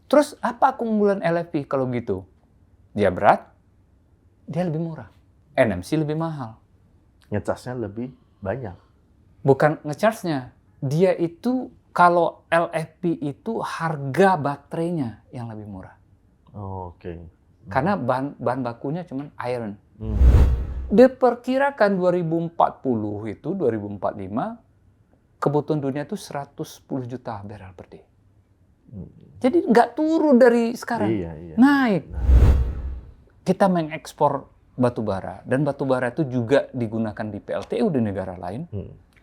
Terus apa keunggulan LFP kalau gitu? Dia berat, dia lebih murah. NMC lebih mahal. Ngecasnya lebih banyak. Bukan ngecharge-nya. Dia itu, kalau LFP itu harga baterainya yang lebih murah. Oke. Karena bahan bakunya cuma iron. Hmm. Diperkirakan 2040 itu, 2045, kebutuhan dunia itu 110 juta barrel per day. Jadi nggak turun dari sekarang, Iya. naik. Kita mengekspor batu bara, dan batu bara itu juga digunakan di PLTU di negara lain.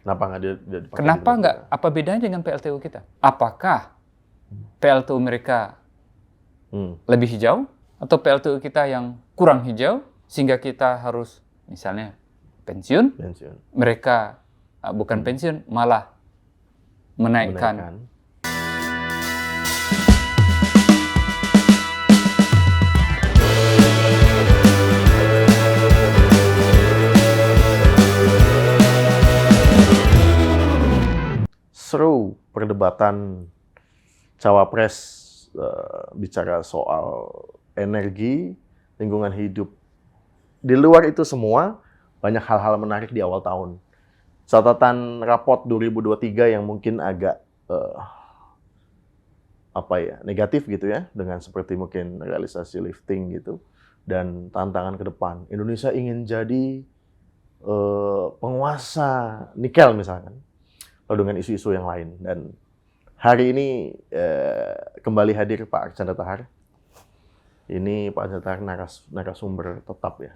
Kenapa nggak dipakai? Kenapa nggak? Apa bedanya dengan PLTU kita? Apakah PLTU mereka lebih hijau, atau PLTU kita yang kurang hijau, sehingga kita harus misalnya pensiun? Mereka bukan pensiun, malah menaikkan. Seru perdebatan Cawapres bicara soal energi, lingkungan hidup. Di luar itu semua, banyak hal-hal menarik di awal tahun. Catatan raport 2023 yang mungkin agak negatif gitu ya, dengan seperti mungkin realisasi lifting gitu, dan tantangan ke depan. Indonesia ingin jadi penguasa nikel misalkan, lalu dengan isu-isu yang lain. Dan hari ini kembali hadir Pak Archandra Tahar. Ini Pak Archandra Tahar narasumber tetap ya.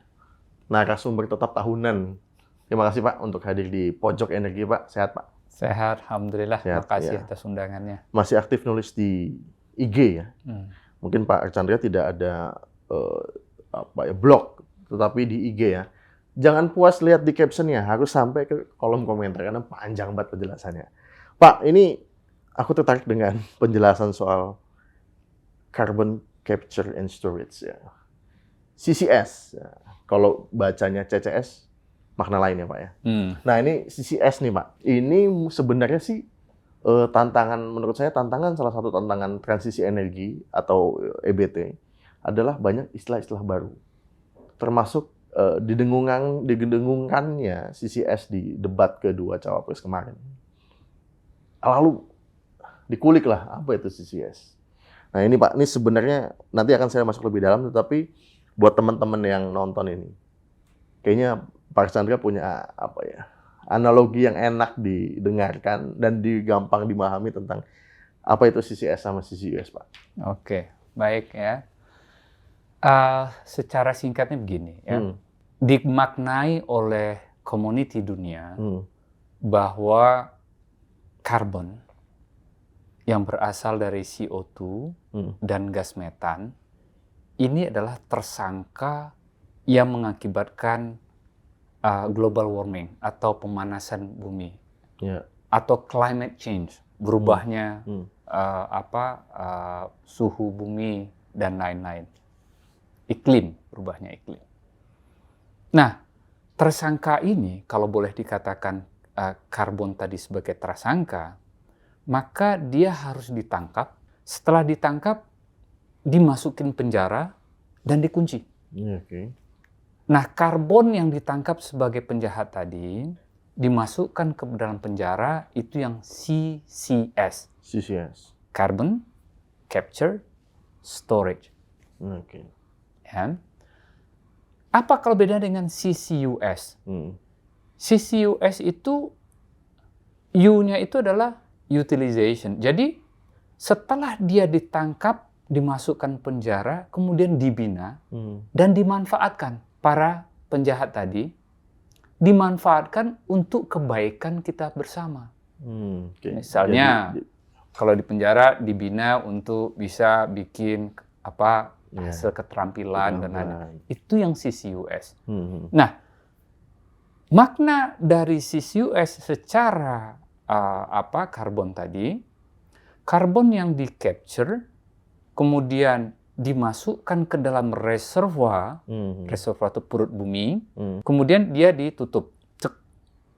Narasumber tetap tahunan. Terima kasih Pak untuk hadir di Pojok Energi Pak. Sehat Pak? Sehat, alhamdulillah. Terima kasih atas undangannya. Masih aktif nulis di IG ya. Mungkin Pak Archandra tidak ada blog, tetapi di IG ya. Jangan puas lihat di captionnya, harus sampai ke kolom komentar karena panjang banget penjelasannya. Pak, ini aku tertarik dengan penjelasan soal carbon capture and storage ya. CCS. Ya. Kalau bacanya CCS, makna lain ya Pak ya. Nah ini CCS nih Pak. Ini sebenarnya sih menurut saya salah satu tantangan transisi energi atau EBT adalah banyak istilah-istilah baru. Termasuk didengungkannya CCS di debat kedua Cawapres kemarin. Lalu dikulik lah apa itu CCS. Nah ini Pak, ini sebenarnya nanti akan saya masuk lebih dalam, tetapi buat teman-teman yang nonton ini, kayaknya Pak Archandra punya analogi yang enak didengarkan dan gampang dimahami tentang apa itu CCS sama CCUS Pak. Oke, baik ya. Secara singkatnya begini ya, dimaknai oleh community dunia bahwa karbon yang berasal dari CO2 dan gas metan ini adalah tersangka yang mengakibatkan global warming atau pemanasan bumi, atau climate change, berubahnya suhu bumi dan lain-lain. Berubahnya iklim. Nah, tersangka ini kalau boleh dikatakan karbon tadi sebagai tersangka, maka dia harus ditangkap. Setelah ditangkap, dimasukin penjara dan dikunci. Nah, karbon yang ditangkap sebagai penjahat tadi dimasukkan ke dalam penjara, itu yang CCS. Carbon Capture Storage. Ya. Apa kalau beda dengan CCUS? CCUS itu U-nya itu adalah utilization. Jadi setelah dia ditangkap, dimasukkan penjara, kemudian dibina dan dimanfaatkan. Para penjahat tadi dimanfaatkan untuk kebaikan kita bersama. Misalnya kalau di penjara dibina untuk bisa bikin hasil keterampilan dan lain-lain. Itu yang CCUS. Nah, makna dari CCUS secara karbon tadi, karbon yang di-capture, kemudian dimasukkan ke dalam reservoir, reservoir itu perut bumi, kemudian dia ditutup.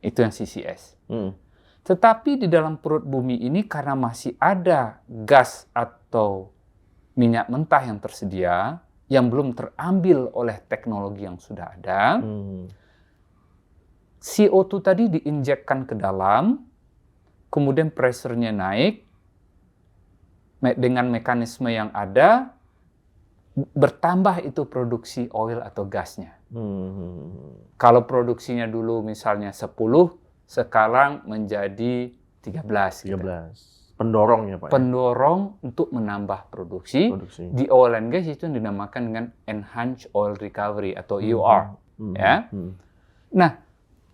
Itu yang CCS. Tetapi di dalam perut bumi ini karena masih ada gas atau minyak mentah yang tersedia, yang belum terambil oleh teknologi yang sudah ada, CO2 tadi diinjekkan ke dalam, kemudian pressure-nya naik, dengan mekanisme yang ada, bertambah itu produksi oil atau gasnya. Kalau produksinya dulu misalnya 10, sekarang menjadi 13. 13. Pendorong ya Pak? Pendorong untuk menambah produksi. Di oil and gas itu dinamakan dengan Enhanced Oil Recovery atau EOR. Ya. Nah,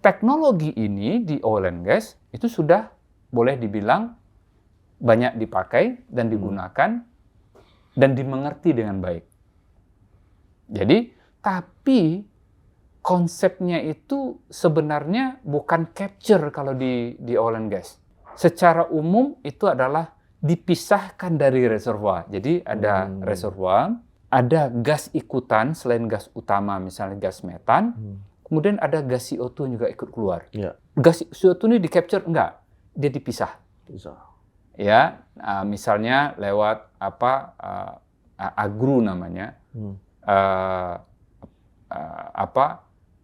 teknologi ini di oil and gas itu sudah boleh dibilang banyak dipakai dan digunakan dan dimengerti dengan baik. Jadi, tapi konsepnya itu sebenarnya bukan capture kalau di oil and gas. Secara umum itu adalah dipisahkan dari reservoir. Jadi ada reservoir, ada gas ikutan selain gas utama, misalnya gas metan, kemudian ada gas CO2 juga ikut keluar. Gas CO2 ini di-capture? Enggak, dia dipisah. Ya, misalnya lewat AGRU namanya,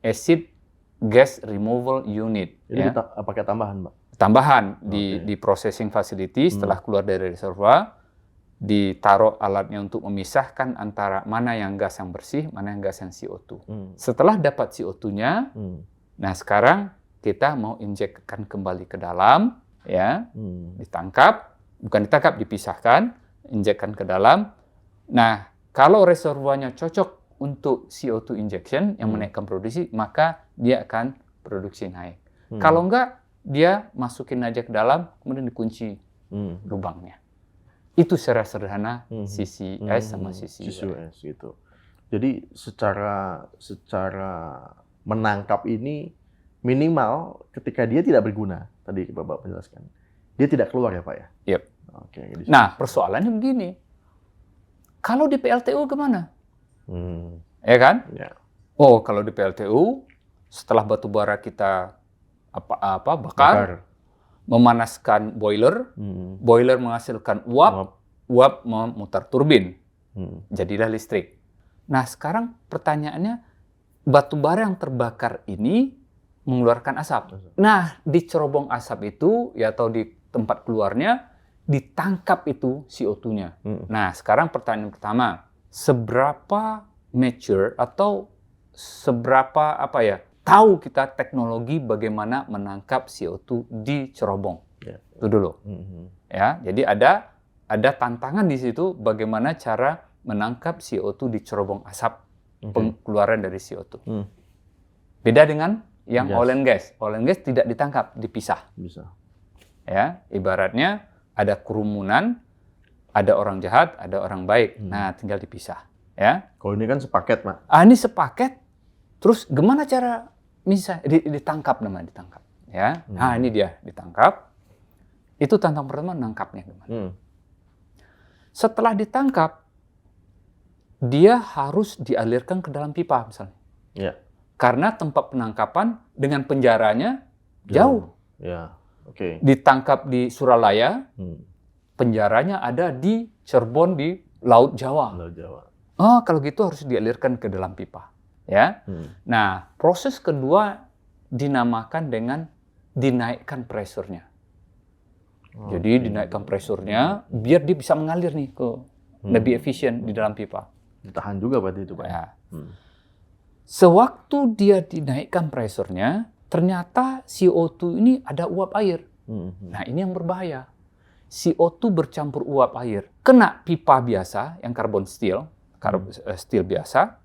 acid gas removal unit. Jadi kita pakai tambahan, Pak? Tambahan di processing facility setelah keluar dari reservoir, ditaruh alatnya untuk memisahkan antara mana yang gas yang bersih, mana yang gas yang CO2. Setelah dapat CO2-nya, nah sekarang kita mau injekkan kembali ke dalam, ya, ditangkap, bukan ditangkap, dipisahkan, injekkan ke dalam. Nah, kalau reservoirnya cocok untuk CO2 injection yang menaikkan produksi, maka dia akan produksi naik. Kalau enggak, dia masukin aja ke dalam, kemudian dikunci lubangnya. Itu secara sederhana CCS sama CCUS gitu. Jadi secara menangkap ini minimal ketika dia tidak berguna, tadi Bapak menjelaskan, dia tidak keluar ya Pak ya? Yep. Nah, persoalannya begini, kalau di PLTU kemana? Ya kan? Ya. Oh, kalau di PLTU setelah batu bara kita bakar, memanaskan boiler, boiler menghasilkan uap memutar turbin, jadilah listrik. Nah, sekarang pertanyaannya, batu bara yang terbakar ini mengeluarkan asap. Nah, di cerobong asap itu, ya atau di tempat keluarnya, ditangkap itu CO2-nya. Nah, sekarang pertanyaan pertama, seberapa mature atau seberapa tahu kita teknologi bagaimana menangkap CO2 di cerobong. Itu dulu. Ya, jadi ada tantangan di situ bagaimana cara menangkap CO2 di cerobong asap, pengeluaran dari CO2. Beda dengan yang oil and gas. Oil and gas tidak ditangkap, dipisah. Ya, ibaratnya ada kerumunan, ada orang jahat, ada orang baik. Nah, tinggal dipisah. Ya. Kalau ini kan sepaket, Pak. Ini sepaket. Terus gimana cara ditangkap namanya ditangkap, ya? Nah ini dia ditangkap. Itu tantangan pertama, nangkapnya gimana? Setelah ditangkap, dia harus dialirkan ke dalam pipa misalnya. Ya. Karena tempat penangkapan dengan penjaranya jauh. Ya. Oke. Ditangkap di Suralaya, penjaranya ada di Cirebon di Laut Jawa. Oh, kalau gitu harus dialirkan ke dalam pipa. Ya. Nah, proses kedua dinamakan dengan dinaikkan pressure-nya. Jadi dinaikkan pressure-nya biar dia bisa mengalir nih ke lebih efisien di dalam pipa. Ditahan juga berarti itu, Pak. Ya. Sewaktu dia dinaikkan pressure-nya, ternyata CO2 ini ada uap air. Nah, ini yang berbahaya. CO2 bercampur uap air. Kena pipa biasa yang carbon steel biasa,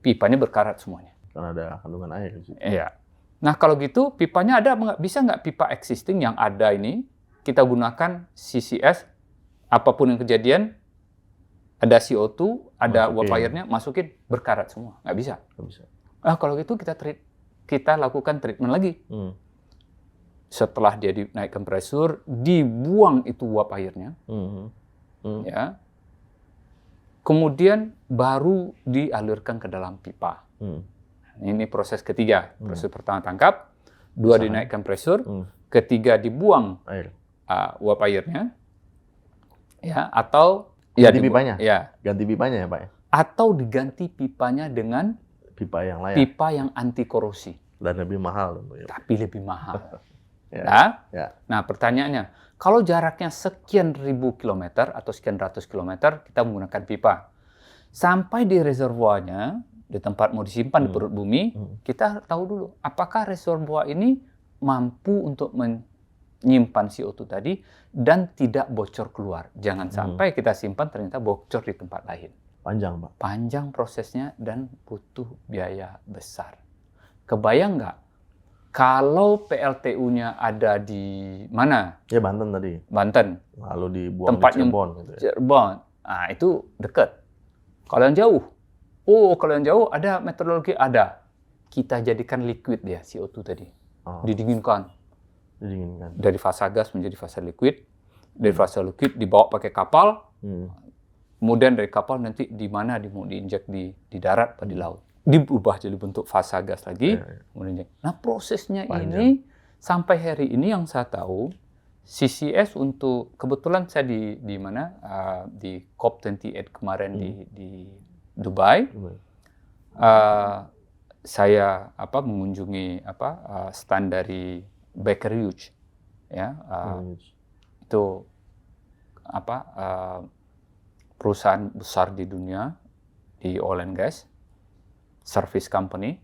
pipanya berkarat semuanya. Karena ada kandungan air di situ. Iya. Nah, kalau gitu pipanya bisa nggak pipa existing yang ada ini kita gunakan CCS, apapun yang kejadian, ada CO2, ada uap airnya, masukin, berkarat semua. Nggak bisa. Kalau gitu kita lakukan treatment lagi. Setelah dia dinaikkan pressure, dibuang itu uap airnya. Ya. Kemudian baru dialirkan ke dalam pipa. Ini proses ketiga. Proses pertama tangkap, dua dinaikkan pressure, ketiga dibuang uap airnya, ya, atau Ganti pipanya? Ya. Ganti pipanya ya Pak ya? Atau diganti pipanya dengan pipa yang layak. Pipa yang anti korosi. Dan lebih mahal tentunya. Tapi lebih mahal. Ya. Nah, pertanyaannya, kalau jaraknya sekian ribu kilometer atau sekian ratus kilometer, kita menggunakan pipa. Sampai di reservoirnya, di tempat mau disimpan di perut bumi, kita tahu dulu, apakah reservoir ini mampu untuk menyimpan CO2 tadi dan tidak bocor keluar. Jangan sampai kita simpan ternyata bocor di tempat lain. Panjang, Pak. Panjang prosesnya dan butuh biaya besar. Kebayang nggak? Kalau PLTU-nya ada di mana? Ya, Banten tadi. Banten. Lalu dibuang tempatnya di Cirebon. Gitu ya. Cirebon. Nah, itu dekat. Kalau yang jauh, kalau yang jauh ada metodologi, ada. Kita jadikan liquid dia, CO2 tadi. Didinginkan. Dari fasa gas menjadi fasa liquid. Dari fasa liquid dibawa pakai kapal. Kemudian dari kapal nanti di mana mau diinjek di darat atau di laut. Diubah jadi bentuk fasa gas lagi. Kemudian nah, prosesnya ini sampai hari ini yang saya tahu, CCS untuk kebetulan saya di mana di COP28 kemarin di Dubai, saya mengunjungi stand dari Baker Hughes, ya itu perusahaan besar di dunia di oil and gas, service company.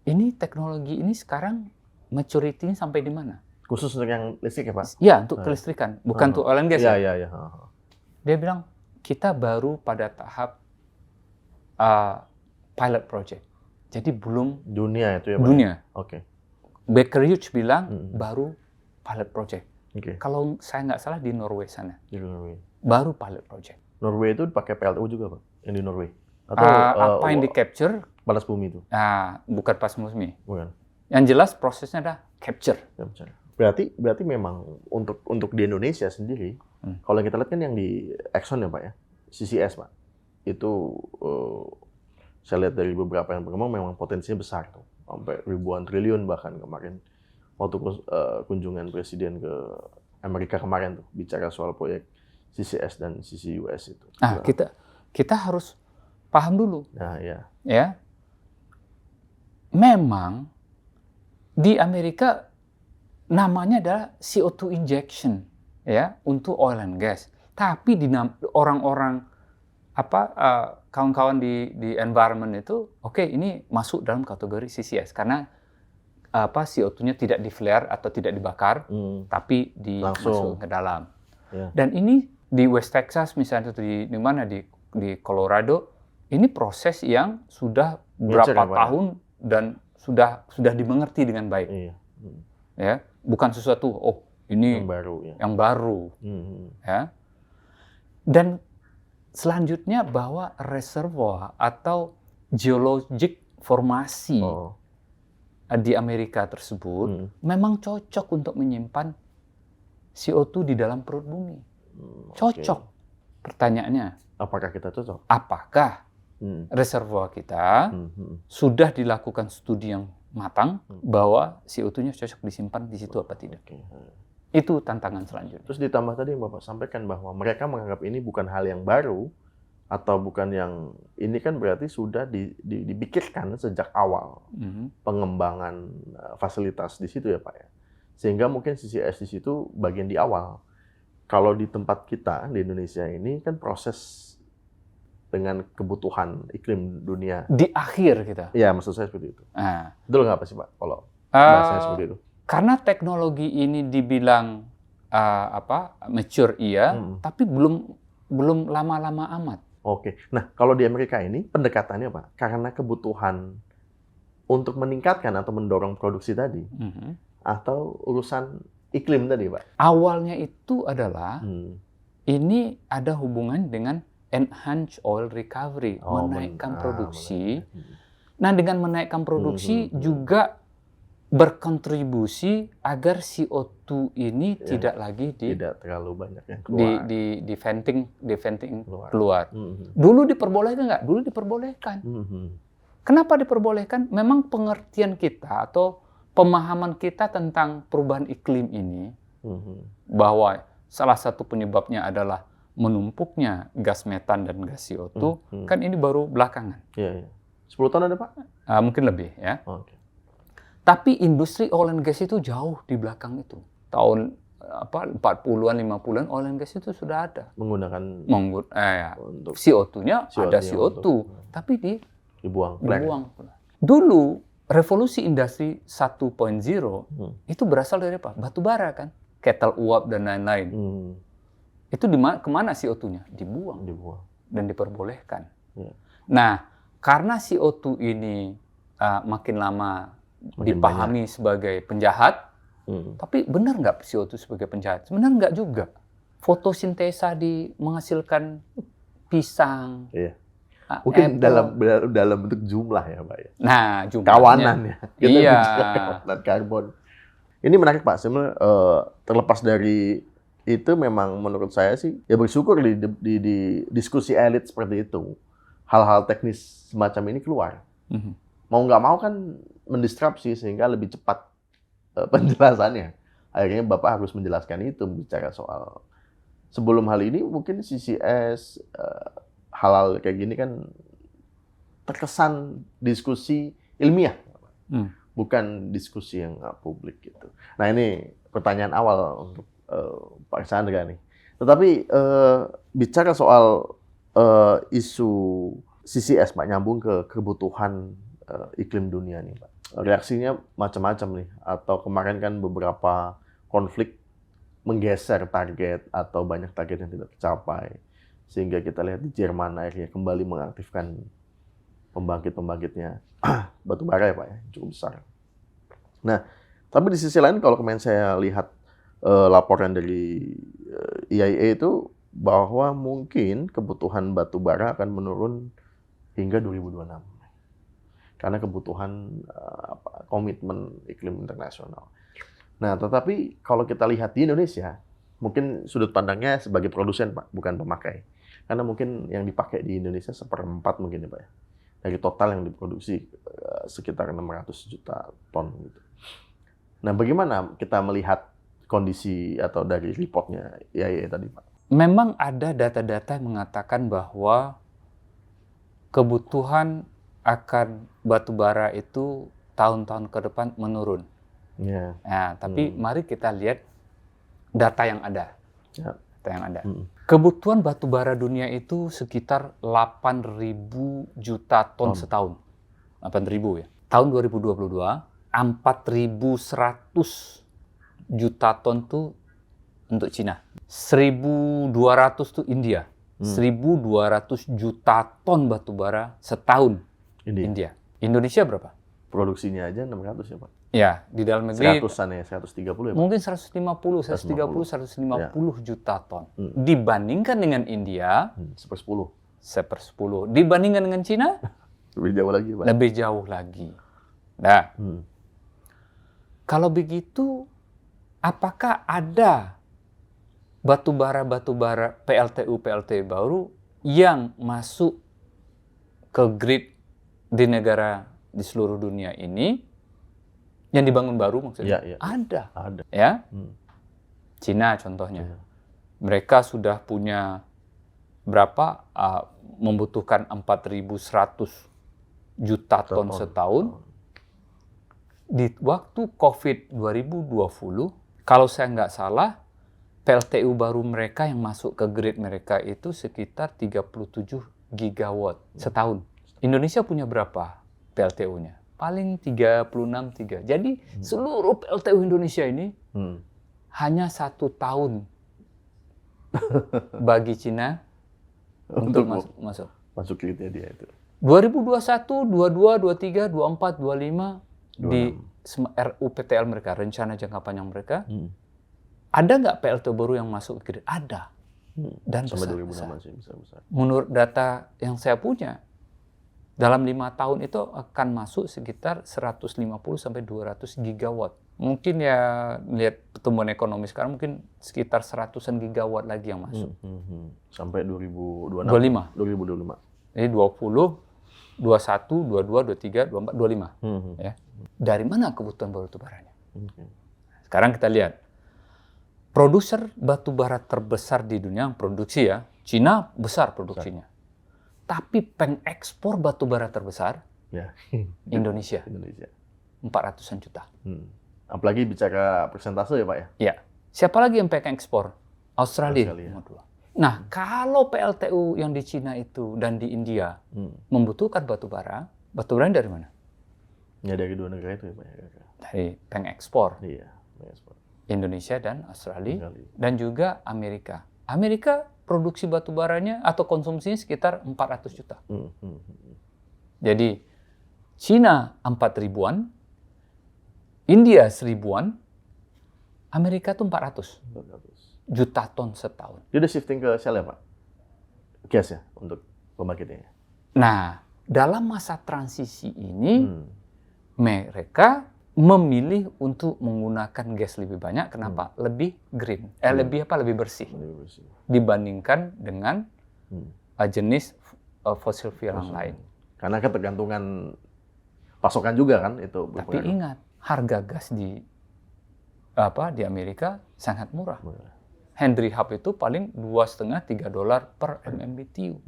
Ini teknologi ini sekarang maturity sampai di mana? Khusus untuk yang listrik ya Pak? Ya, untuk kelistrikan, bukan untuk oil and gas. Iya. Dia bilang, kita baru pada tahap pilot project. Jadi belum... Dunia itu ya Pak? Dunia. Oke. Baker Hughes bilang, baru pilot project. Okay. Kalau saya nggak salah di Norway sana. Di Norway. Baru pilot project. Norway itu pakai PLTU juga Pak? Yang di Norway? Atau apa yang di-capture? Panas bumi itu? Bukan panas bumi. Bukan. Yang jelas prosesnya adalah capture. Berarti memang untuk di Indonesia sendiri, kalau kita lihat kan yang di Exxon ya Pak ya, CCS Pak, itu saya lihat dari beberapa yang berkembang memang potensinya besar tuh, sampai ribuan triliun bahkan kemarin waktu kunjungan presiden ke Amerika kemarin tuh bicara soal proyek CCS dan CCUS itu. Kita harus paham dulu. Nah, ya. Ya. Memang di Amerika namanya adalah CO2 injection ya untuk oil and gas. Tapi di orang-orang kawan-kawan di environment itu ini masuk dalam kategori CCS karena CO2-nya tidak di-flare atau tidak dibakar tapi masuk ke dalam. Yeah. Dan ini di West Texas misalnya di mana di Colorado ini proses yang sudah berapa tahun dan sudah dimengerti dengan baik. Iya. Ya, bukan sesuatu ini yang baru. Ya. Dan selanjutnya bahwa reservoir atau geologic formasi di Amerika tersebut memang cocok untuk menyimpan CO2 di dalam perut bumi. Cocok. Pertanyaannya, apakah kita cocok? Apakah reservoir kita sudah dilakukan studi yang matang bahwa CO2-nya cocok disimpan di situ apa tidak? Itu tantangan selanjutnya. Terus ditambah tadi yang Bapak sampaikan bahwa mereka menganggap ini bukan hal yang baru atau bukan yang ini kan berarti sudah dipikirkan sejak awal pengembangan fasilitas di situ ya Pak ya. Sehingga mungkin CCS di situ bagian di awal. Kalau di tempat kita di Indonesia ini kan proses dengan kebutuhan iklim dunia. Di akhir kita. Iya, maksud saya seperti itu. Betul nggak apa sih Pak kalau bahasanya seperti itu? Karena teknologi ini dibilang mature tapi belum lama-lama amat. Oke. Nah, kalau di Amerika ini pendekatannya Pak, karena kebutuhan untuk meningkatkan atau mendorong produksi tadi, atau urusan iklim tadi Pak? Awalnya itu adalah ini ada hubungan dengan enhance oil recovery, menaikkan produksi. Nah, dengan menaikkan produksi juga berkontribusi agar CO2 ini tidak lagi tidak terlalu banyak yang keluar. di venting keluar. Dulu diperbolehkan nggak? Dulu diperbolehkan. Kenapa diperbolehkan? Memang pengertian kita atau pemahaman kita tentang perubahan iklim ini bahwa salah satu penyebabnya adalah menumpuknya gas metan dan gas CO2 kan ini baru belakangan. Iya. 10 tahun ada, Pak? Mungkin lebih ya. Oke. Tapi industri oil and gas itu jauh di belakang itu. Tahun 40-an, 50-an oil and gas itu sudah ada. Menggunakan untuk CO2-nya ada CO2, tapi dibuang. Dulu revolusi industri 1.0 itu berasal dari apa? Batu bara kan, kettle uap dan lain-lain. Itu kemana CO2-nya? Dibuang dan diperbolehkan. Nah, karena CO2 ini makin lama dipahami sebagai penjahat, tapi benar nggak CO2 sebagai penjahat? Sebenarnya nggak juga. Fotosintesa menghasilkan pisang. Iya. Mungkin dalam bentuk jumlah ya, Pak ya. Nah, jumlahnya. Kawanan ya. Iya. Kawanan karbon. Ini menarik, Pak. Sebenarnya terlepas dari itu, memang menurut saya sih ya bersyukur di diskusi elit seperti itu, hal-hal teknis semacam ini keluar. Mau nggak mau kan mendistrupsi sehingga lebih cepat penjelasannya. Akhirnya Bapak harus menjelaskan itu, bicara soal sebelum hal ini mungkin CCS, hal-hal kayak gini kan terkesan diskusi ilmiah, bukan diskusi yang publik gitu. Nah, ini pertanyaan awal untuk Pak Chandra nih. Tetapi bicara soal isu CCS, Pak, nyambung ke kebutuhan iklim dunia nih, Pak. Reaksinya macam-macam nih. Atau kemarin kan beberapa konflik menggeser target atau banyak target yang tidak tercapai. Sehingga kita lihat di Jerman akhirnya kembali mengaktifkan pembangkit-pembangkitnya batu bara ya, Pak ya, cukup besar. Nah, tapi di sisi lain kalau kemarin saya lihat laporan dari IEA itu bahwa mungkin kebutuhan batu bara akan menurun hingga 2026. Karena kebutuhan komitmen iklim internasional. Nah, tetapi kalau kita lihat di Indonesia, mungkin sudut pandangnya sebagai produsen, Pak, bukan pemakai. Karena mungkin yang dipakai di Indonesia 1/4 mungkin ya, Pak ya. Dari total yang diproduksi sekitar 600 juta ton gitu. Nah, bagaimana kita melihat kondisi atau dari reportnya IEA tadi, Pak? Memang ada data-data yang mengatakan bahwa kebutuhan akan batu bara itu tahun-tahun ke depan menurun. Yeah. Nah, tapi mari kita lihat data yang ada. Yeah. Data yang ada. Kebutuhan batu bara dunia itu sekitar 8.000 juta ton setahun. 8.000 ya. Tahun 2022, 4.100 juta ton tuh untuk Cina. 1.200 tuh India. 1.200 juta ton batu bara setahun. India. Indonesia berapa? Produksinya aja 600 ya, Pak? Ya, di dalam negeri 100-an ya, 130 ya, Pak? Mungkin 150 juta ton. Dibandingkan dengan India, 1/10. 1/10. Dibandingkan dengan Cina, lebih jauh lagi, Pak. Lebih jauh lagi. Nah, kalau begitu, apakah ada batu bara PLTU baru yang masuk ke grid di negara di seluruh dunia ini yang dibangun baru maksudnya? Ya. Ada. Ada. Ya. Cina contohnya. Mereka sudah punya berapa? Membutuhkan 4.100 juta ton setahun. Di waktu COVID 2020, kalau saya nggak salah, PLTU baru mereka yang masuk ke grid mereka itu sekitar 37 gigawatt setahun. Indonesia punya berapa PLTU-nya? Paling 36. Jadi seluruh PLTU Indonesia ini hanya 1 tahun bagi Cina untuk masuk. Masuk gridnya dia itu. 2021, 22, 23, 24, 25 di RUPTL mereka, rencana jangka panjang mereka, ada nggak PLTU baru yang masuk ke grid? Ada. Dan sampai besar. 2006 masih besar. Menurut data yang saya punya, dalam 5 tahun itu akan masuk sekitar 150 sampai 200 gigawatt. Mungkin ya lihat pertumbuhan ekonomi sekarang mungkin sekitar 100-an gigawatt lagi yang masuk. Sampai 2025. 2025. Jadi 20, 21, 22, 23, 24, 25. Ya. Dari mana kebutuhan batu baranya? Sekarang kita lihat. Produser batu bara terbesar di dunia yang produksi ya, Cina besar produksinya. Tapi pengekspor batu bara terbesar Ya. Indonesia. Indonesia. 400-an juta. Apalagi bicara persentase ya Pak ya? Ya. Siapa lagi yang pengekspor? Australia. Nomor 2. Nah, kalau PLTU yang di Cina itu dan di India membutuhkan batu bara dari mana? Ya dari dua negara itu ya Pak ya? Dari pengekspor. Iya, pengekspor. Indonesia dan Australia dan juga Amerika. Amerika produksi batu baranya atau konsumsinya sekitar 400 juta. Jadi Cina 4 ribuan, India 1000-an, Amerika tuh 400 juta ton setahun. Dia udah shifting ke shell ya Pak? Gas ya untuk pembangkitnya. Nah, dalam masa transisi ini mereka memilih untuk menggunakan gas lebih banyak. Kenapa? Lebih green. Lebih bersih. Dibandingkan dengan jenis fossil fuel yang lain. Karena ketergantungan pasokan juga kan itu berpengaruh. Tapi ingat, harga gas di Amerika sangat murah. Henry Hub itu paling $2,5–3 per MMBTU.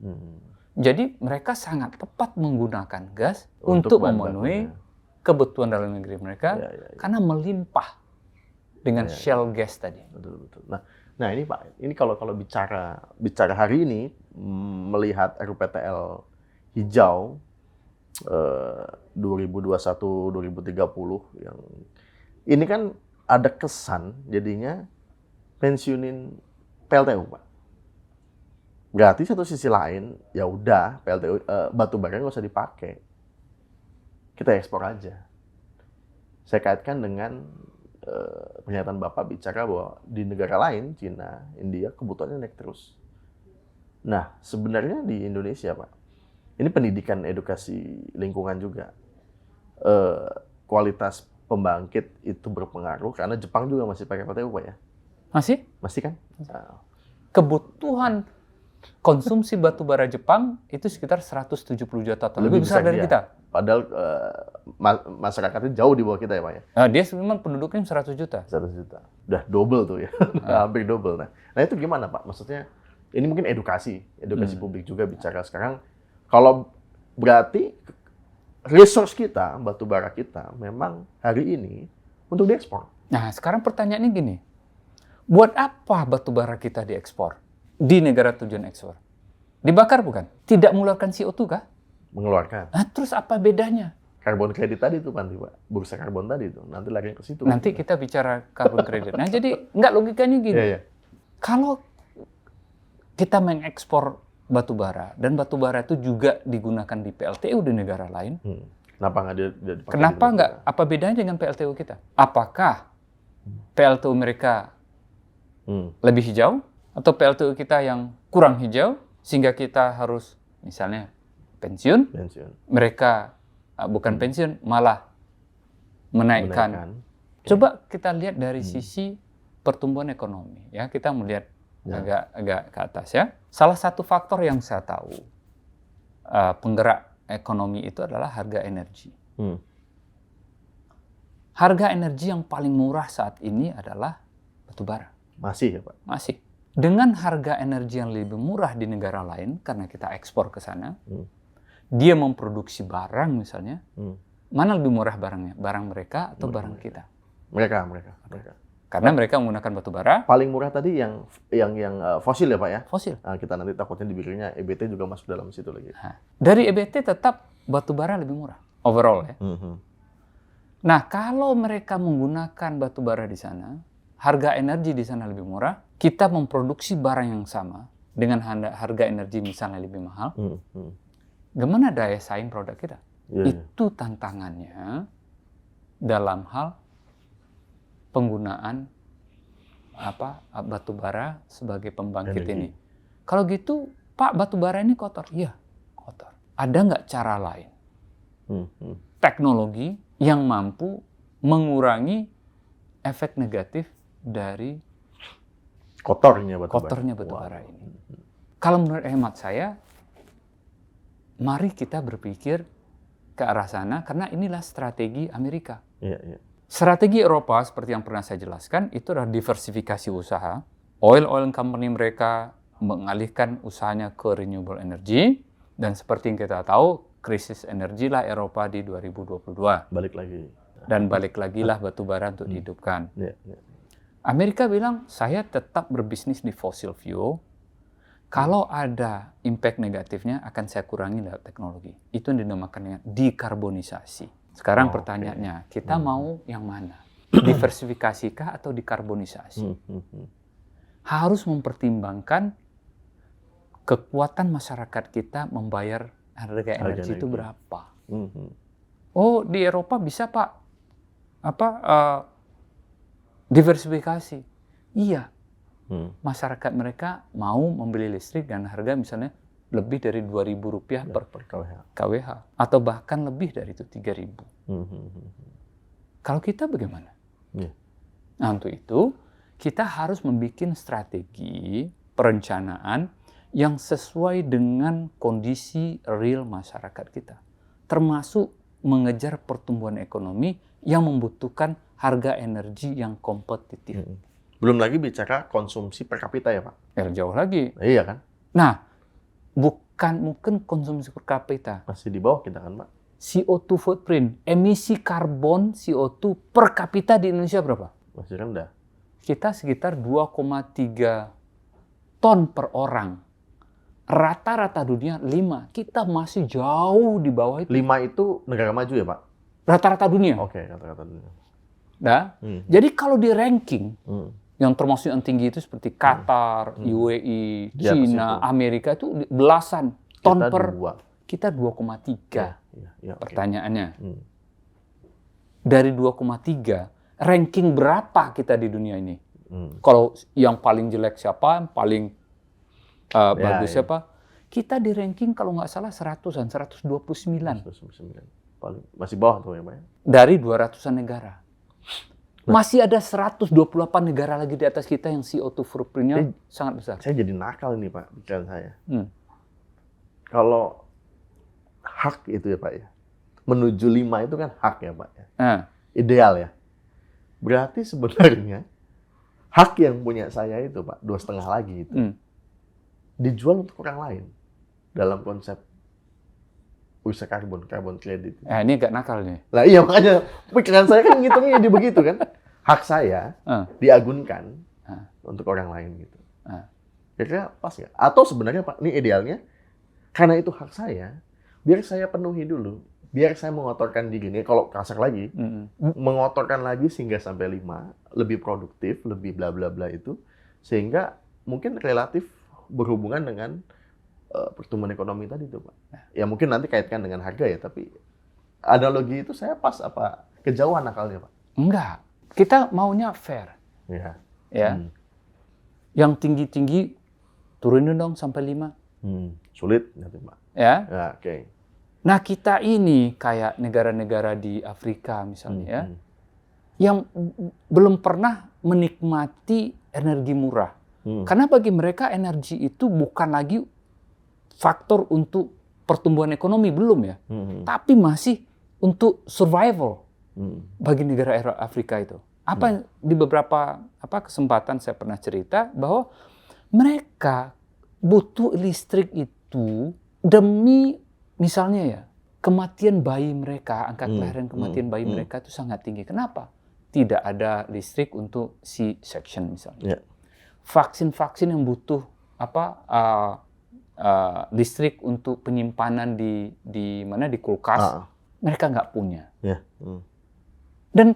Jadi mereka sangat tepat menggunakan gas untuk memenuhi kebutuhan dalam negeri mereka karena melimpah dengan shale gas tadi. Betul. Nah ini Pak, ini kalau bicara hari ini melihat RUPTL hijau 2021-2030 yang ini kan ada kesan jadinya pensiunin PLTU Pak. Berarti satu sisi lain ya udah PLTU batu bara nggak usah dipakai. Kita ekspor aja. Saya kaitkan dengan pernyataan Bapak bicara bahwa di negara lain, Cina, India, kebutuhannya naik terus. Nah, sebenarnya di Indonesia, Pak, ini pendidikan edukasi lingkungan juga. Kualitas pembangkit itu berpengaruh, karena Jepang juga masih pakai PLTU, Pak ya? Masih? Masih kan? Kebutuhan konsumsi batu bara Jepang itu sekitar 170 juta ton. Lebih besar dari kita. Padahal masyarakatnya jauh di bawah kita ya Pak ya? Nah, dia memang penduduknya 100 juta. 100 juta. Udah double tuh ya. Hampir double. Nah itu gimana Pak? Maksudnya ini mungkin edukasi publik juga bicara sekarang. Kalau berarti resource kita, batu bara kita memang hari ini untuk diekspor. Nah sekarang pertanyaannya gini. Buat apa batu bara kita diekspor? Di negara tujuan ekspor. Dibakar bukan? Tidak mengeluarkan CO2 kah? Mengeluarkan. Nah, terus apa bedanya? Karbon kredit tadi itu Pak, bursa karbon tadi itu. Nanti lari ke situ. Nanti kita bicara karbon kredit. Nah, jadi enggak logikanya gini. Kalau kita mengekspor batu bara dan batu bara itu juga digunakan di PLTU di negara lain. Kenapa nggak dipakai? Kenapa nggak? Apa bedanya dengan PLTU kita? Apakah PLTU mereka lebih hijau atau PLTU kita yang kurang hijau sehingga kita harus misalnya pensiun. Mereka bukan pensiun, malah menaikkan. Coba kita lihat dari sisi pertumbuhan ekonomi. Ya, kita melihat agak ke atas ya. Salah satu faktor yang saya tahu penggerak ekonomi itu adalah harga energi. Harga energi yang paling murah saat ini adalah batu bara. Masih ya Pak? Masih. Dengan harga energi yang lebih murah di negara lain karena kita ekspor ke sana. Dia memproduksi barang misalnya, mana lebih murah barangnya? Barang mereka atau barang kita? Mereka. Karena mereka menggunakan batu bara. Paling murah tadi yang fosil ya Pak ya? Fosil. Nah, kita nanti takutnya dibikirnya EBT juga masuk dalam situ lagi. Nah, dari EBT tetap batu bara lebih murah overall ya. Nah kalau mereka menggunakan batu bara di sana, harga energi di sana lebih murah. Kita memproduksi barang yang sama dengan harga energi misalnya lebih mahal. Gimana daya saing produk kita? Itu tantangannya dalam hal penggunaan batu bara sebagai pembangkit ini. Kalau gitu, Pak, batu bara ini kotor. Iya, kotor. Ada nggak cara lain? Teknologi yang mampu mengurangi efek negatif dari kotornya batu bara ini. Kalau menurut hemat saya, mari kita berpikir ke arah sana karena inilah strategi Amerika. Strategi Eropa seperti yang pernah saya jelaskan itu adalah diversifikasi usaha. Oil company mereka mengalihkan usahanya ke renewable energy, dan seperti yang kita tahu krisis energi lah Eropa di 2022. Balik lagi. Dan balik lagi lah batu bara untuk dihidupkan. Ya. Amerika bilang, saya tetap berbisnis di fossil fuel. Kalau ada impact negatifnya akan saya kurangi lewat teknologi. Itu yang dinamakan dengan dekarbonisasi. Sekarang pertanyaannya, kita mau yang mana? Diversifikasikah atau dekarbonisasi? Harus mempertimbangkan kekuatan masyarakat kita membayar harga energi itu berapa. Oh, di Eropa bisa Pak, diversifikasi. Iya, masyarakat mereka mau membeli listrik dan harga misalnya lebih dari Rp2.000 per kWh. Atau bahkan lebih dari itu, 3.000. Kalau kita bagaimana? Nah, untuk itu, kita harus membuat strategi perencanaan yang sesuai dengan kondisi real masyarakat kita. Termasuk mengejar pertumbuhan ekonomi yang membutuhkan harga energi yang kompetitif. Belum lagi bicara konsumsi per kapita ya Pak? Jauh lagi. Iya kan? Nah, mungkin konsumsi per kapita. Masih di bawah kita kan Pak? CO2 footprint, emisi karbon CO2 per kapita di Indonesia berapa? Masih rendah. Kita sekitar 2,3 ton per orang. Rata-rata dunia 5. Kita masih jauh di bawah itu. 5 itu negara maju ya Pak? Rata-rata dunia. Oke, rata-rata dunia. Nah, jadi kalau di ranking, yang termasuk yang tinggi itu seperti Qatar, UAE, China, Amerika itu belasan ton kita per... Kita 2,3. Pertanyaannya, dari 2,3, ranking berapa kita di dunia ini? Kalau yang paling jelek siapa, yang paling bagus siapa? Kita di ranking kalau nggak salah 129. Paling masih bawah tuh ya Pak? Dari 200-an negara. Masih ada 128 negara lagi di atas kita yang CO2 footprint-nya sangat besar. Saya jadi nakal ini Pak, pikiran saya. Kalau hak itu ya Pak ya, menuju 5 itu kan hak ya Pak ya? Ideal ya. Berarti sebenarnya hak yang punya saya itu Pak, 2,5 lagi itu, dijual untuk orang lain dalam konsep usaha carbon credit. Ini agak nakal nih. Lah iya, makanya pikiran saya kan ngitungnya jadi begitu kan. Hak saya diagunkan untuk orang lain gitu. Kira-kira pas nggak? Atau sebenarnya Pak, ini idealnya, karena itu hak saya, biar saya penuhi dulu. Biar saya mengotorkan diri ini, kalau kasar lagi, mengotorkan lagi sehingga sampai 5, lebih produktif, lebih bla bla bla itu, sehingga mungkin relatif berhubungan dengan pertumbuhan ekonomi tadi tuh Pak. Ya mungkin nanti kaitkan dengan harga ya, tapi analogi itu saya pas apa kejauhan akalnya Pak? Enggak, kita maunya fair. Ya. Yang tinggi-tinggi turunin dong sampai 5. Sulit nanti Pak. Ya. Oke. Nah kita ini kayak negara-negara di Afrika misalnya yang belum pernah menikmati energi murah. Karena bagi mereka energi itu bukan lagi faktor untuk pertumbuhan ekonomi, belum ya. Tapi masih untuk survival bagi negara Afrika itu. Di beberapa kesempatan saya pernah cerita bahwa mereka butuh listrik itu demi misalnya ya, kematian bayi mereka, angka kelahiran kematian bayi mereka itu sangat tinggi. Kenapa? Tidak ada listrik untuk C-section misalnya. Vaksin-vaksin yang butuh listrik untuk penyimpanan di kulkas, mereka nggak punya. Dan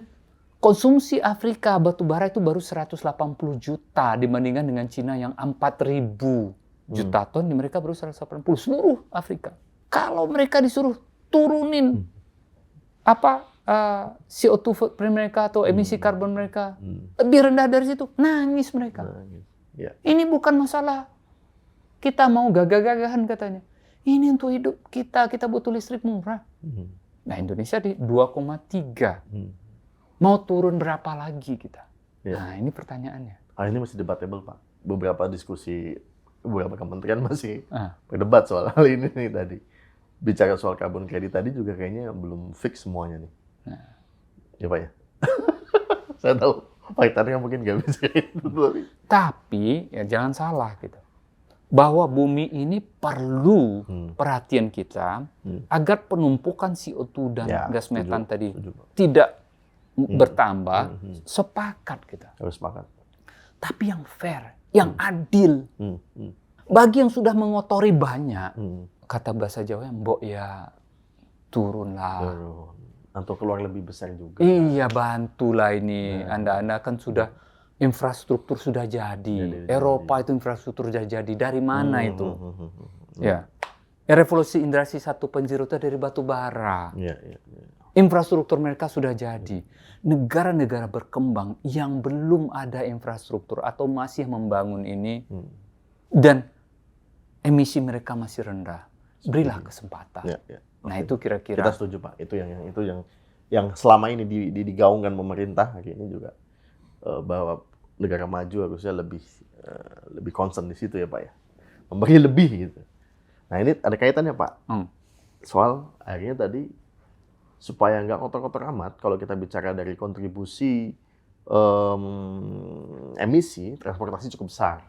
konsumsi Afrika batu bara itu baru 180 juta dibandingkan dengan Cina yang 4.000 juta ton, di mereka baru 180 seluruh Afrika. Kalau mereka disuruh turunin CO2 footprint mereka atau emisi karbon mereka lebih rendah dari situ, nangis mereka. Ini bukan masalah kita mau gagah-gagahan katanya. Ini untuk hidup kita butuh listrik murah. Nah Indonesia di 2,3. Mau turun berapa lagi kita? Nah ini pertanyaannya. Ini masih debatable Pak. Beberapa diskusi, beberapa kementerian masih berdebat soal hal ini nih tadi. Bicara soal carbon credit tadi juga kayaknya belum fix semuanya nih. Ya Pak ya? Saya tahu Pak Itarnya mungkin nggak bisa itu. Tapi ya jangan salah gitu. Bahwa bumi ini perlu perhatian kita agar penumpukan CO2 dan gas metan tadi tidak bertambah. Sepakat kita. Harus sepakat. Tapi yang fair, yang adil. Bagi yang sudah mengotori banyak, kata bahasa Jawa, mbok ya turunlah. Atau keluar lebih besar juga. Iya, bantulah ini. Anda kan sudah infrastruktur sudah jadi. Eropa itu infrastruktur sudah jadi. Dari mana itu? Ya. Revolusi Industri 1.0 itu dari batu bara. Infrastruktur mereka sudah jadi. Negara-negara berkembang yang belum ada infrastruktur atau masih membangun ini dan emisi mereka masih rendah, berilah kesempatan. Nah, itu kira-kira. Kita setuju, Pak. Itu yang selama ini digaungkan pemerintah hari ini juga bahwa negara maju harusnya lebih concern di situ ya, Pak ya. Memberi lebih gitu. Nah, ini ada kaitannya, Pak. Soal akhirnya tadi supaya nggak kotor-kotor amat, kalau kita bicara dari kontribusi emisi transportasi cukup besar,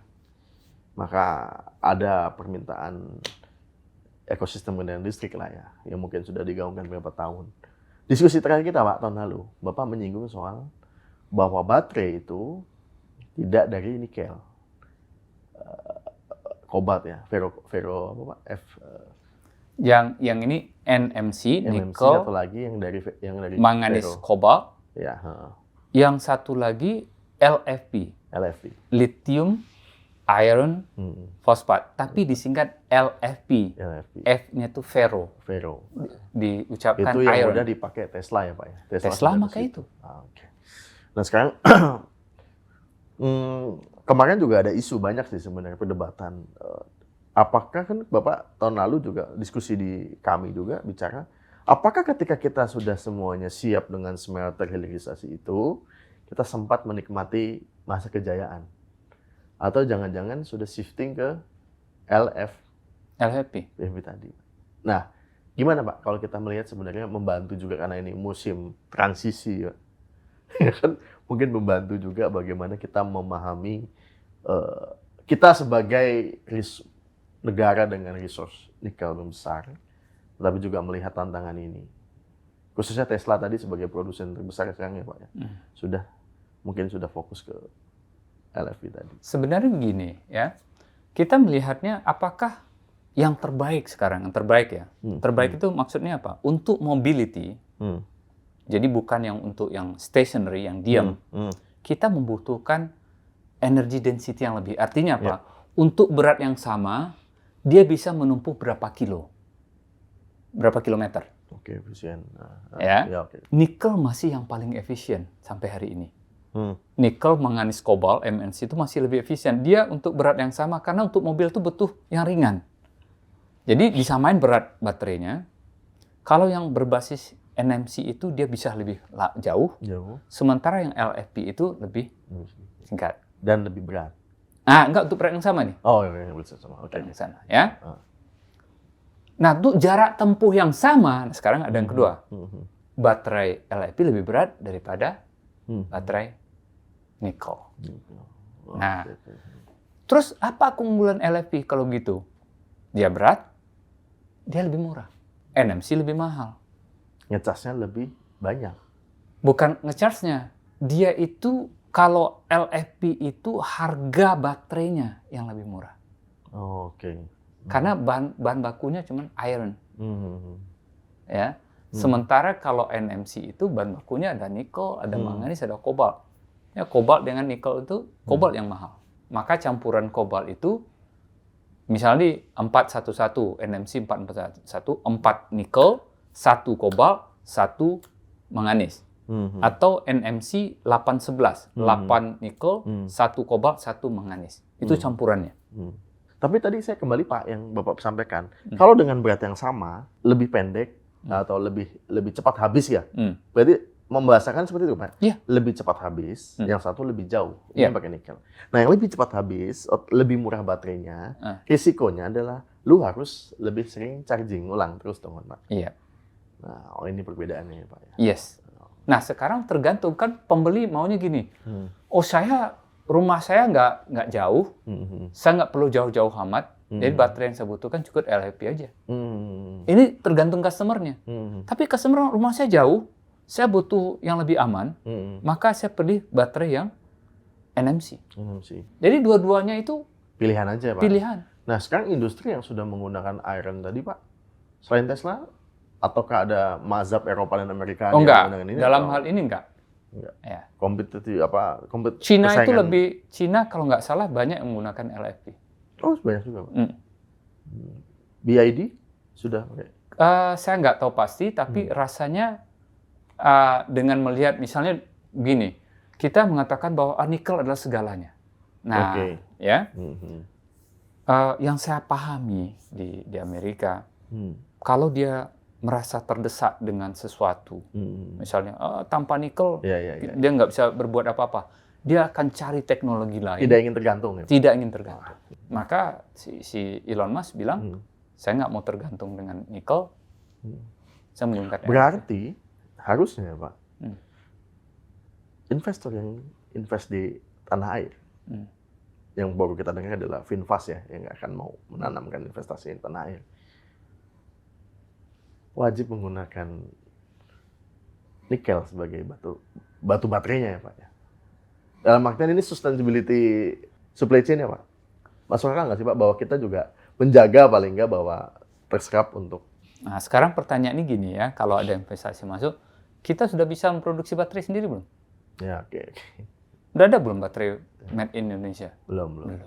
maka ada permintaan ekosistem kendaraan listrik lah ya, yang mungkin sudah digaungkan beberapa tahun. Diskusi terakhir kita, Pak, tahun lalu, Bapak menyinggung soal bahwa baterai itu tidak dari nikel, kobalt ya, ferro apa Pak? Yang ini NMC, nikel, satu lagi yang dari manganis, ferro. kobalt. Ya. Yang satu lagi LFP, lithium iron fosfat, tapi disingkat LFP. F-nya itu ferro. Diucapkan itu yang iron. udah dipakai Tesla ya, Pak ya. Tesla maka itu. Okay. Nah, sekarang kemarin juga ada isu banyak sih sebenarnya perdebatan. Apakah kan Bapak tahun lalu juga diskusi di kami juga bicara, apakah ketika kita sudah semuanya siap dengan smelter hilirisasi itu, kita sempat menikmati masa kejayaan? Atau jangan-jangan sudah shifting ke LFP tadi. Nah, gimana Pak kalau kita melihat sebenarnya membantu juga karena ini musim transisi ya. Kan mungkin membantu juga bagaimana kita memahami kita sebagai negara dengan resource nikel besar, tapi juga melihat tantangan ini. Khususnya Tesla tadi sebagai produsen terbesar sekarang ya Pak ya. Mungkin sudah fokus ke LFP tadi. Sebenarnya begini ya, kita melihatnya apakah yang terbaik sekarang, yang terbaik ya. Terbaik itu maksudnya apa? Untuk mobility, jadi bukan yang untuk yang stationary, yang diam. Kita membutuhkan energy density yang lebih. Artinya apa? Untuk berat yang sama, dia bisa menumpuk berapa kilometer. Oke, efisien. Nikel masih yang paling efisien sampai hari ini. Nikel, manganis, kobalt, MnC itu masih lebih efisien. Dia untuk berat yang sama, karena untuk mobil itu butuh yang ringan. Jadi disamain berat baterainya. Kalau yang berbasis NMC itu dia bisa lebih jauh. Sementara yang LFP itu lebih singkat. Dan lebih berat. Enggak, untuk berat yang sama nih. Oh, iya, berat sama. Oke. Berat yang sama, ya. Nah, untuk jarak tempuh yang sama, sekarang ada yang kedua. Baterai LFP lebih berat daripada baterai nikel. Nah, terus apa keunggulan LFP kalau gitu? Dia berat, dia lebih murah. NMC lebih mahal. Ngecasnya lebih banyak. Bukan ngecasnya, dia itu kalau LFP itu harga baterainya yang lebih murah. Oke. Karena bahan bakunya cuma iron. Ya. Sementara kalau NMC itu bahan bakunya ada nikel, ada manganis, ada kobalt. Ya, kobalt dengan nikel itu kobalt yang mahal. Maka campuran kobalt itu misalnya 411, NMC 441, 4 nikel, 1 kobalt, 1 manganis. Atau NMC 811, 8 nikel, 1 kobalt, 1 manganis. Itu campurannya. Tapi tadi saya kembali Pak yang Bapak sampaikan, kalau dengan berat yang sama, lebih pendek atau lebih cepat habis ya. Berarti membahasakan seperti itu Pak. Lebih cepat habis, yang satu lebih jauh. Ini pakai nikel. Nah, yang lebih cepat habis, lebih murah baterainya, risikonya adalah lu harus lebih sering charging ulang terus dong Pak. Iya. Nah, ini perbedaannya ya Pak ya. Yes. Nah sekarang tergantung kan pembeli maunya gini. Oh rumah saya nggak jauh, saya nggak perlu jauh-jauh amat. Jadi baterai yang saya butuhkan cukup LFP aja. Ini tergantung customer-nya. Tapi customer rumah saya jauh, saya butuh yang lebih aman, maka saya pilih baterai yang NMC. Jadi dua-duanya itu pilihan aja, Pak. Pilihan. Nah, sekarang industri yang sudah menggunakan iron tadi, Pak, selain Tesla, ataukah ada mazhab Eropa dan Amerika yang enggak. Menggunakan ini? Dalam hal ini enggak. Ya. Kompetitif apa? Cina itu Cina kalau nggak salah banyak yang menggunakan LFP. Oh, banyak juga, Pak. BID sudah? Saya nggak tahu pasti, tapi rasanya dengan melihat misalnya gini, kita mengatakan bahwa nikel adalah segalanya. Nah, ya, yang saya pahami di Amerika, kalau dia merasa terdesak dengan sesuatu, misalnya tanpa nikel dia nggak bisa berbuat apa-apa, dia akan cari teknologi lain. Tidak ingin tergantung. Ya? Tidak ingin tergantung. Maka si Elon Musk bilang, saya nggak mau tergantung dengan nikel, saya menggunakan. Berarti harusnya, Pak, investor yang invest di tanah air, yang baru kita dengar adalah Finfast ya, yang akan mau menanamkan investasi di tanah air, wajib menggunakan nikel sebagai batu baterainya ya, Pak. Dalam artian ini sustainability supply chain ya, Pak. Masuk akal nggak sih, Pak, bahwa kita juga menjaga paling nggak bahwa terserap untuk. Nah, sekarang pertanyaannya gini ya, kalau ada investasi masuk, kita sudah bisa memproduksi baterai sendiri belum? Ya, oke. Udah ada belum baterai made in Indonesia? Belum.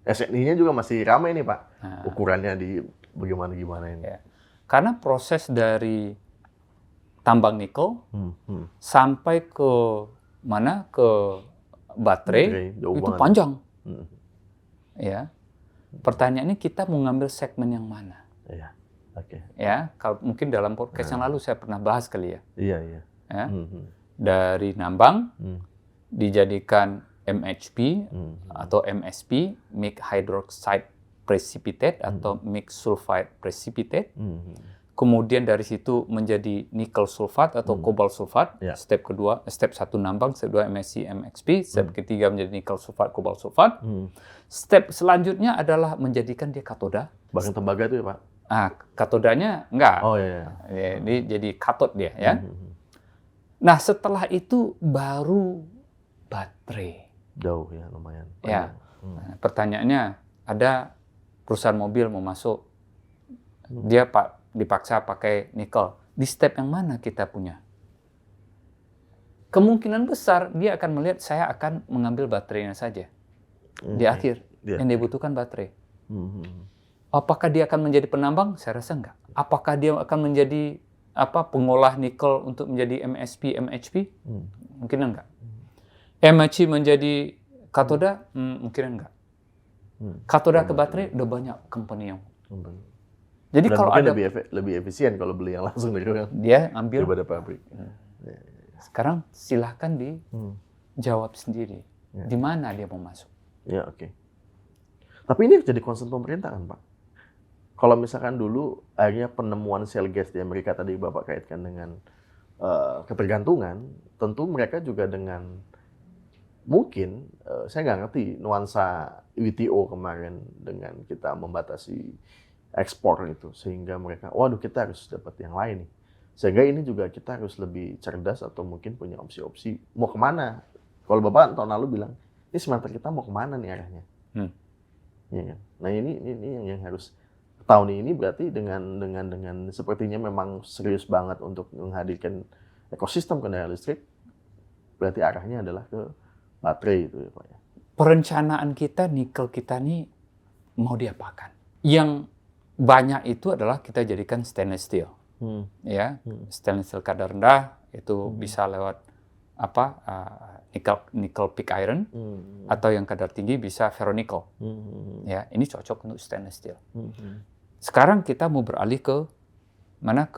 SNI-nya juga masih ramai nih, Pak. Nah, ukurannya di bagaimana ini. Ya. Karena proses dari tambang nikel sampai ke mana ke baterai itu banget. Panjang. Ya. Pertanyaannya kita mau ngambil segmen yang mana? Iya. Oke. Ya, kalau mungkin dalam podcast yang lalu saya pernah bahas kali ya. Iya. Ya. Dari nambang dijadikan MHP atau MSP, mixed hydroxide precipitate atau mixed sulfide precipitate. Kemudian dari situ menjadi nickel sulfat atau kobalt sulfat. Step kedua, step 1 nambang, step 2 MSC, MXP, step ketiga menjadi nickel sulfat, kobalt sulfat. Step selanjutnya adalah menjadikan dia katoda. Bahan tembaga itu ya, Pak? Katodanya enggak. Oh iya. Ini jadi katot dia ya. Nah, setelah itu baru baterai. Jauh ya, lumayan. Ya. Nah, pertanyaannya, ada perusahaan mobil mau masuk, dia dipaksa pakai nikel. Di step yang mana kita punya? Kemungkinan besar dia akan melihat saya akan mengambil baterainya saja. Di akhir, yang dibutuhkan baterai. Apakah dia akan menjadi penambang? Saya rasa enggak. Apakah dia akan menjadi pengolah nikel untuk menjadi MSP, MHP? Mungkin enggak. MHP menjadi katoda? Mungkin enggak. Katoda ke baterai udah banyak company yang. Jadi dan kalau ada lebih efisien kalau beli yang langsung dari orang. Dia ambil daripada pabrik. Sekarang silahkan dijawab sendiri. Di mana dia mau masuk? Ya, oke. Tapi ini jadi concern pemerintah kan, Pak? Kalau misalkan dulu akhirnya penemuan shale gas di Amerika tadi Bapak kaitkan dengan ketergantungan, tentu mereka juga dengan mungkin, saya nggak ngerti nuansa WTO kemarin dengan kita membatasi ekspor itu, sehingga mereka, waduh kita harus dapat yang lain nih. Sehingga ini juga kita harus lebih cerdas atau mungkin punya opsi-opsi mau kemana. Kalau Bapak tahun lalu bilang, ini smelter kita mau kemana nih arahnya? Ya kan? Nah ini yang harus tahun ini berarti dengan sepertinya memang serius banget untuk menghadirkan ekosistem kendaraan listrik, berarti arahnya adalah ke baterai itu ya, Pak ya. Perencanaan kita nikel kita nih mau diapakan? Yang banyak itu adalah kita jadikan stainless steel, ya, stainless steel kadar rendah itu bisa lewat nickel pig iron, atau yang kadar tinggi bisa ferronickel, ya, ini cocok untuk stainless steel. Sekarang kita mau beralih ke mana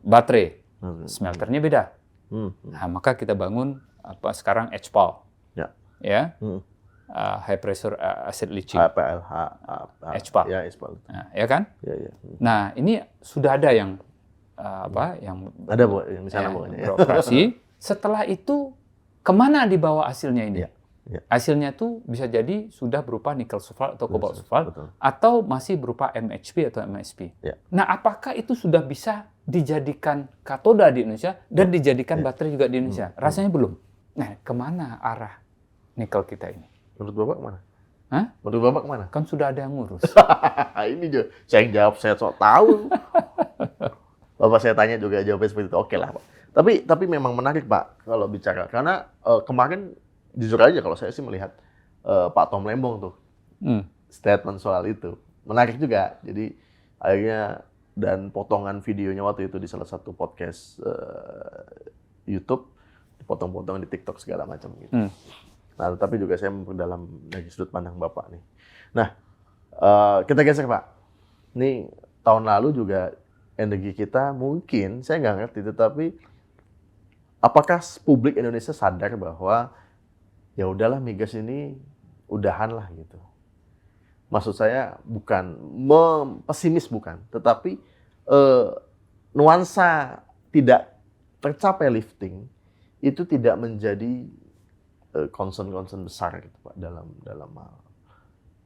baterai, smelternya beda, nah maka kita bangun sekarang HPAL, ya. High pressure acid leaching. HPAL. Ya, HPAL. Nah, ya kan? Ya. Nah, ini sudah ada yang yang ada misalnya beroperasi. Setelah itu kemana dibawa hasilnya ini? Ya. Hasilnya tuh bisa jadi sudah berupa nikel sulfat atau kobalt sulfat, atau masih berupa MHP atau MSP. Ya. Nah, apakah itu sudah bisa dijadikan katoda di Indonesia dan dijadikan baterai juga di Indonesia? Rasanya belum. Nah, kemana arah nikel kita ini? Menurut Bapak kemana? Hah? Menurut Bapak kemana? Kan sudah ada yang ngurus. Ini juga saya yang jawab, saya sok tahu. Bapak saya tanya juga jawabnya seperti itu. Oke lah, Pak. Tapi memang menarik, Pak, kalau bicara. Karena kemarin jujur aja kalau saya sih melihat Pak Tom Lembong tuh statement soal itu menarik juga. Jadi akhirnya dan potongan videonya waktu itu di salah satu podcast YouTube, potong-potong di TikTok segala macam gitu. Nah, tapi juga saya memperdalam dari sudut pandang Bapak nih. Nah, kita geser, Pak. Nih tahun lalu juga energi kita mungkin saya nggak ngerti, tetapi apakah publik Indonesia sadar bahwa ya udahlah migas ini udahan lah gitu. Maksud saya bukan pesimis bukan, tetapi nuansa tidak tercapai lifting itu tidak menjadi concern besar gitu Pak dalam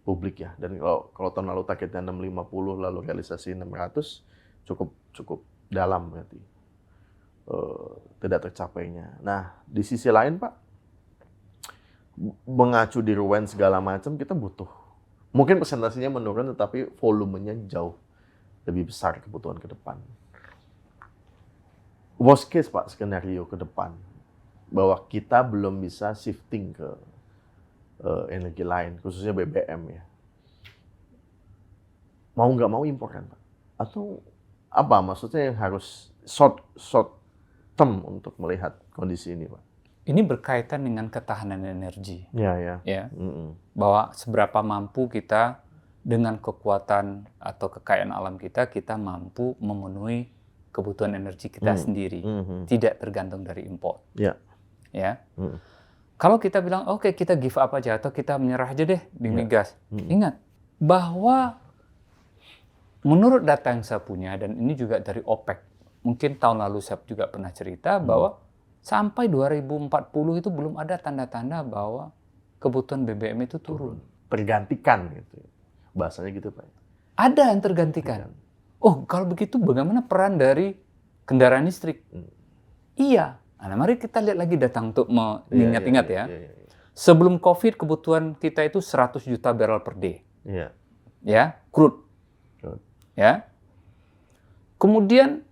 publik ya. Dan kalau tahun lalu targetnya 650 lalu realisasi 600 cukup dalam berarti tidak tercapainya. Nah di sisi lain Pak, mengacu di Ruwen segala macam kita butuh. Mungkin presentasinya menurun tetapi volumenya jauh lebih besar kebutuhan ke depan. Worst case Pak, skenario ke depan bahwa kita belum bisa shifting ke energi lain, khususnya BBM ya. Mau nggak mau impor kan Pak? Atau apa maksudnya yang harus short term untuk melihat kondisi ini Pak? Ini berkaitan dengan ketahanan energi. Ya. Bahwa seberapa mampu kita dengan kekuatan atau kekayaan alam kita mampu memenuhi kebutuhan energi kita sendiri, tidak tergantung dari impor. Ya. Kalau kita bilang oke, kita give up aja atau kita menyerah aja deh di migas. Ingat bahwa menurut data yang saya punya dan ini juga dari OPEC, mungkin tahun lalu saya juga pernah cerita bahwa sampai 2040 itu belum ada tanda-tanda bahwa kebutuhan BBM itu turun. Tergantikan gitu. Bahasanya gitu Pak. Ada yang tergantikan. Oh, kalau begitu bagaimana peran dari kendaraan listrik? Iya. Nah, mari kita lihat lagi data untuk mengingat-ingat ya. Sebelum COVID kebutuhan kita itu 100 juta barrel per day. Ya, crude. Ya. Kemudian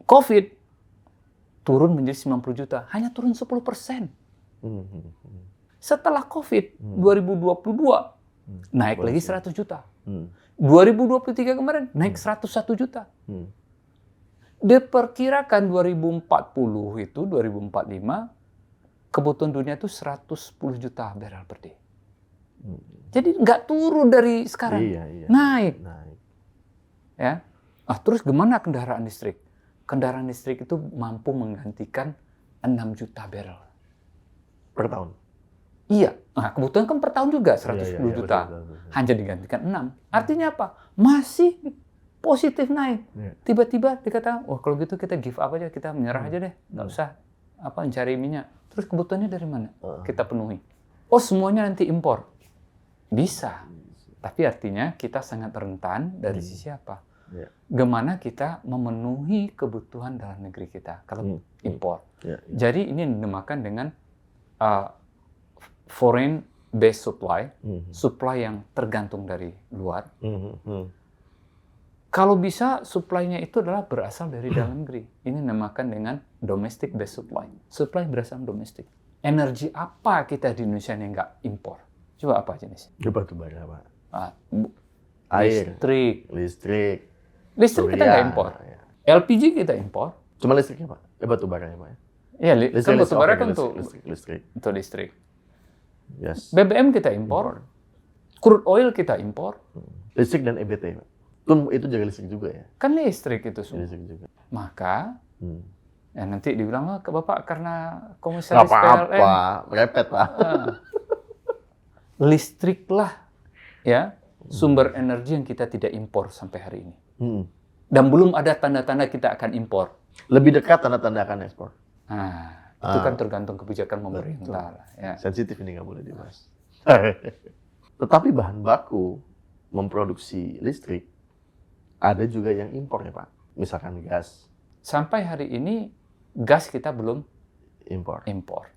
COVID turun menjadi 90 juta, hanya turun 10%. Setelah COVID, 2022, naik lagi 100 juta. 2023 kemarin, naik 101 juta. Diperkirakan 2040 itu, 2045, kebutuhan dunia itu 110 juta barrel per day. Jadi nggak turun dari sekarang, naik. Ya. Terus gimana kendaraan listrik? Kendaraan listrik itu mampu menggantikan 6 juta barrel. Per tahun? Iya. Nah, kebutuhan kan per tahun juga 110 juta. Betul. Hanya digantikan 6. Artinya apa? Masih positif naik. Tiba-tiba dikatakan, kalau gitu kita give up aja, kita menyerah aja deh. Nggak usah mencari minyak. Terus kebutuhannya dari mana? Kita penuhi. Semuanya nanti impor. Bisa. Tapi artinya kita sangat rentan dari sisi apa? Gimana kita memenuhi kebutuhan dalam negeri kita kalau impor. Jadi ini dinamakan dengan foreign based supply, supply yang tergantung dari luar. Kalau bisa supply-nya itu adalah berasal dari dalam negeri. Ini dinamakan dengan domestic based supply. Supply berasal domestik. Energi apa kita di Indonesia yang nggak impor? Coba apa jenisnya? Batu bara Pak. Air. Listrik. Listrik kita nggak impor. LPG kita impor. Cuma listriknya Pak? Batu bara ya Pak? Iya, kan batu bara kan untuk listrik. Yes. BBM kita impor. Crude oil kita impor. Listrik dan EBT Pak? Itu juga listrik juga ya? Kan listrik itu semua. Listrik juga. Maka, nanti dibilang ke Bapak karena komisaris PLN. Apa-apa, repet Pak. Listriklah ya sumber energi yang kita tidak impor sampai hari ini. Dan belum ada tanda-tanda kita akan impor. Lebih dekat tanda-tanda akan ekspor. Nah, itu kan tergantung kebijakan pemerintah. Ya. Sensitif ini nggak boleh dibahas. Tetapi bahan baku memproduksi listrik ada juga yang impor ya Pak. Misalkan gas. Sampai hari ini gas kita belum Impor.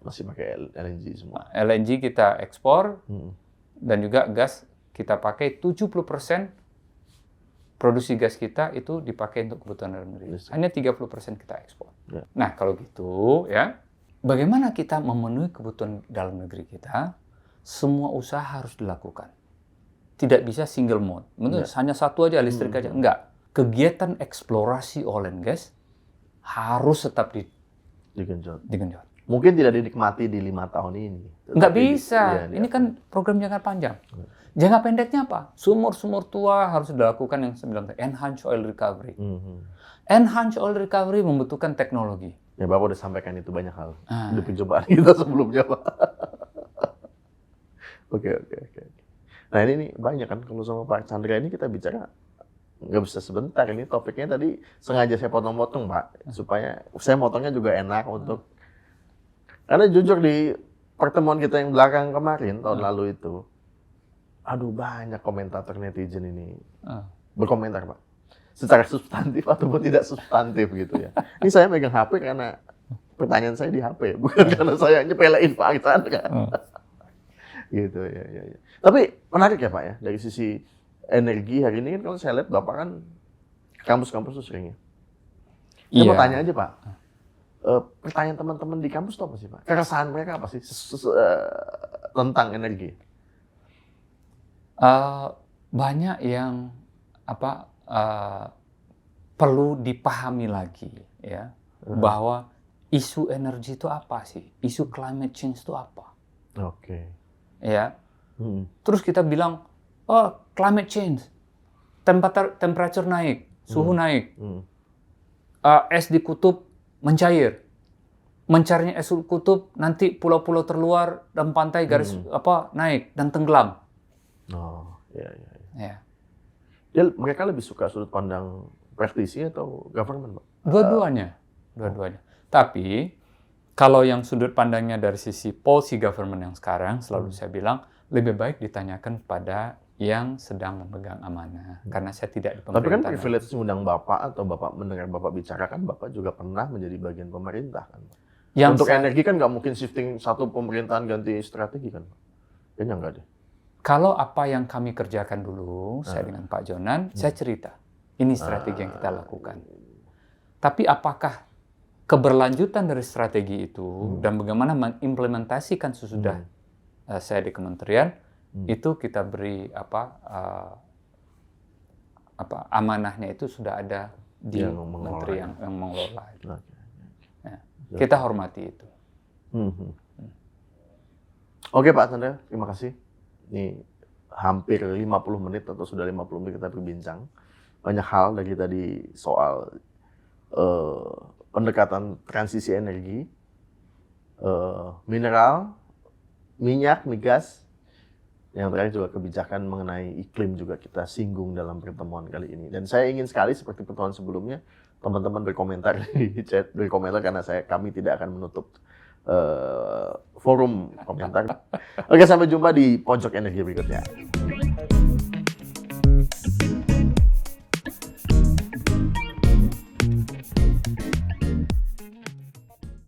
Masih pakai LNG semua. LNG kita ekspor dan juga gas kita pakai 70% produksi gas kita itu dipakai untuk kebutuhan dalam negeri. Hanya 30% kita ekspor. Ya. Nah, kalau gitu ya, bagaimana kita memenuhi kebutuhan dalam negeri kita? Semua usaha harus dilakukan. Tidak bisa single mode. Hanya satu aja listrik aja. Enggak. Kegiatan eksplorasi oil and gas harus tetap digenjot. Mungkin tidak dinikmati di 5 tahun ini. Nggak bisa. Ini kan program jangka panjang. Jangka pendeknya apa? Sumur-sumur tua harus dilakukan yang sembilan enhanced oil recovery. Enhanced oil recovery membutuhkan teknologi. Ya Bapak udah sampaikan itu banyak hal. Di percobaan kita sebelumnya Pak. Oke. Nah ini nih banyak kan kalau sama Pak Chandra ini kita bicara nggak bisa sebentar. Ini topiknya tadi sengaja saya potong-potong Pak. Supaya saya motongnya juga enak untuk... Karena jujur di pertemuan kita yang belakang kemarin, tahun lalu itu, aduh banyak komentator netizen ini berkomentar Pak. Secara substantif ataupun tidak substantif gitu ya. Ini saya megang HP karena pertanyaan saya di HP, bukan karena saya nyepelein Pak Chandra. Gitu ya. Tapi menarik ya Pak ya, dari sisi energi hari ini kan kalau saya lihat Bapak kan kampus-kampus tuh sering ya. Saya mau tanya aja Pak, pertanyaan teman-teman di kampus itu apa sih Pak? Keresahan mereka apa sih tentang energi? Banyak yang perlu dipahami lagi ya, bahwa isu energi itu apa sih? Isu climate change itu apa? Oke. Ya. Terus kita bilang, climate change, temperature naik, suhu naik, es di kutub mencair, mencarinya es kutub nanti pulau-pulau terluar dan pantai garis naik dan tenggelam. Oh, iya. Ya, mereka lebih suka sudut pandang praktisi atau government, Pak? Dua-duanya. Tapi kalau yang sudut pandangnya dari sisi policy government yang sekarang, selalu saya bilang lebih baik ditanyakan pada yang sedang memegang amanah. Karena saya tidak di pemerintahan. Tapi kan privilege mengundang Bapak atau Bapak mendengar Bapak bicara kan Bapak juga pernah menjadi bagian pemerintah kan. Untuk energi kan nggak mungkin shifting satu pemerintahan ganti strategi kan. Kayaknya nggak deh. Kalau apa yang kami kerjakan dulu, saya dengan Pak Jonan, saya cerita. Ini strategi yang kita lakukan. Tapi apakah keberlanjutan dari strategi itu dan bagaimana mengimplementasikan sesudah saya di kementerian, itu kita beri amanahnya itu sudah ada di menteri yang mengelola itu. Ya. Kita hormati itu. Oke Pak Chandra, terima kasih. Ini hampir 50 menit atau sudah 50 menit kita berbincang. Banyak hal dari tadi soal pendekatan transisi energi, mineral, minyak, migas. Yang terakhir juga kebijakan mengenai iklim juga kita singgung dalam pertemuan kali ini. Dan saya ingin sekali seperti pertemuan sebelumnya, teman-teman berkomentar di chat, berkomentar karena kami tidak akan menutup forum komentar. Oke, sampai jumpa di Pojok Energi berikutnya.